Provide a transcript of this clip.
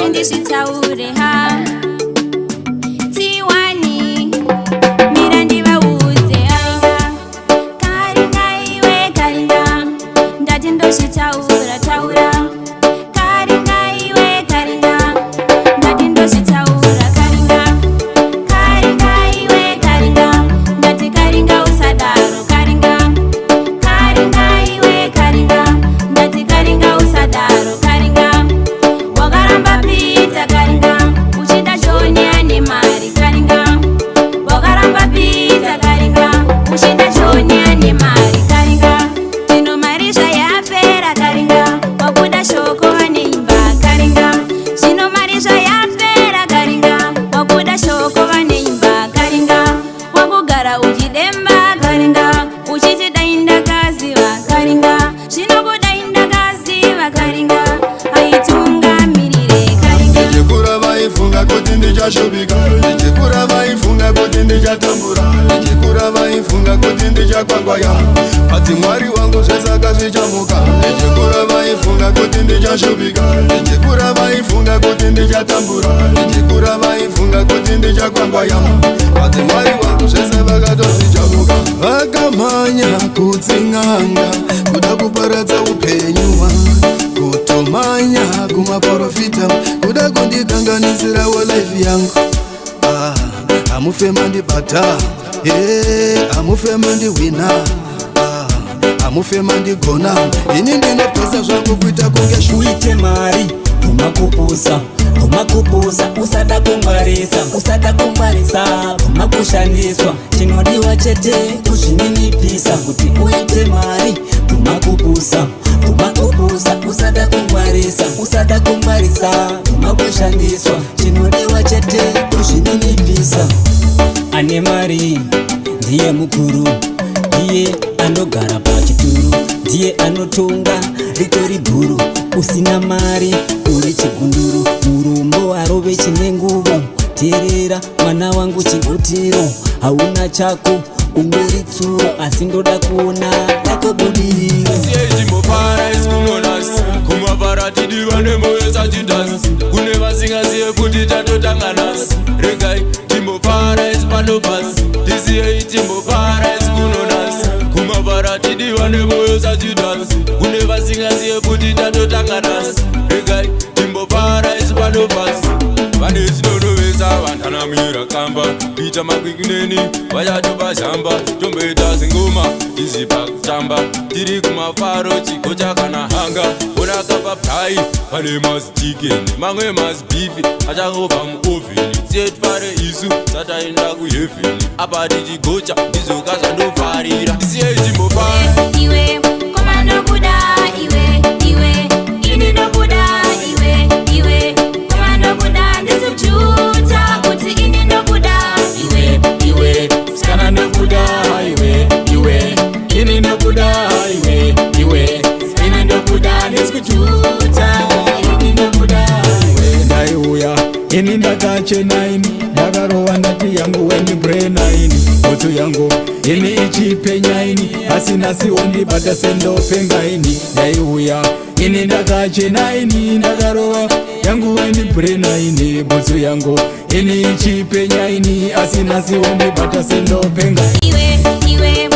kuti ndisvitaure ha Tiwani mira ndivaudze Karinga iwe Karinga ndati ndozvitaura taura Karinga iwe Karinga ndati ndozvitaura Karinga Karinga iwe Karinga ndati Karinga usadaro Karinga Karinga iwe Karinga ndati Karinga usadaro Karinga wakaramba pita Karinga uchida joni ane mari Karinga wakaramba pita Karinga uchida joni ane mari Karinga tino mari zvayapera Karinga wabuda shoko vane imba Karinga zvino mari zvayapera Karinga wabuda shoko vane imba Karinga wakugara uchidemba Karinga uchiti dai ndakaziva Karinga zvino kudai ndakaziva Karinga aitungamirire Karinga ndichikura vaifunga kuti ndichashubika ndichikura vaifunga kuti ndichatambura ndichikura vaifunga kuti ndichakwangwaya ati mwari wangu zvesaka zvichamuka ndichikura vaifunga kuti ndichashubika ndichikura vaifunga kuti ndichatambura ndichikura vaifunga kuti ndichakwangwaya ati mwari wangu zvese vakatozvichamuka vakamhanya kutsing'anga kuda kuparadza upenyu hwangu kutomanya kumaprofita kuda kundikanganisirawo life yangu amufema ndibata amufema ndiwina amufema ndigona ini ndinopesa zvangu kuita kunge uite mari umakupusa usada kungwarisa umakushandiswa chinodiwa chete kuzvininipisa kuti uite mari umakupusa usada kungwarisa umakushandiswa chinodiwa chete kuzvininipisa ane mari ndiye mukuru ndiye anogara pachituru ndiye anotonga ritori bhuru usina mari uri chigunduru murombo warove chine nguvo teerera mwana wangu chigotero hauna chako ungori tsuro asi ndoda kuona yakabudirira kumavaratidivane moyo sachidhasi kune vasingazive kuti tatotanganasi regai timboparais pandobhasi tisiyei timboparais kunonasi kumavaratidivane moyo sachidhasi kune vasingazive kuti tatotanganasi regai timboparais pandobhasi vane zvinodovesa vantanamira kamba kuita makwikneni vachatopazhamba tomboita zingoma izipa kutamba tiri kumafaro chigo chakana hanga onakapa pai pane mazichikeni mamwe mazibifi achangobva muovheni tietfare isu sataenda kuhevheni apa tichigocha ndizoka zvandofarira tisiyei timbofara iwe koma ndokuda iwe ini ndokuda iwe koma ndokuda ndizikujuta kuti ini ndokuda iwe sikana ndokuda iwe ini ndokuda iwe ini ndokuda ndizikujuta ini ndokuda iwe ndaiuya ini ndakachenaini ndakarova ndati yangu weni brenaini moto yangu ini ichipenyaini asina siwondibata sendopengaini ndaiuya ini ndakachenaini ndakarova yangu weni brenaini moto yangu ini ichipenyaini asina siwondibata sendopengaini iwe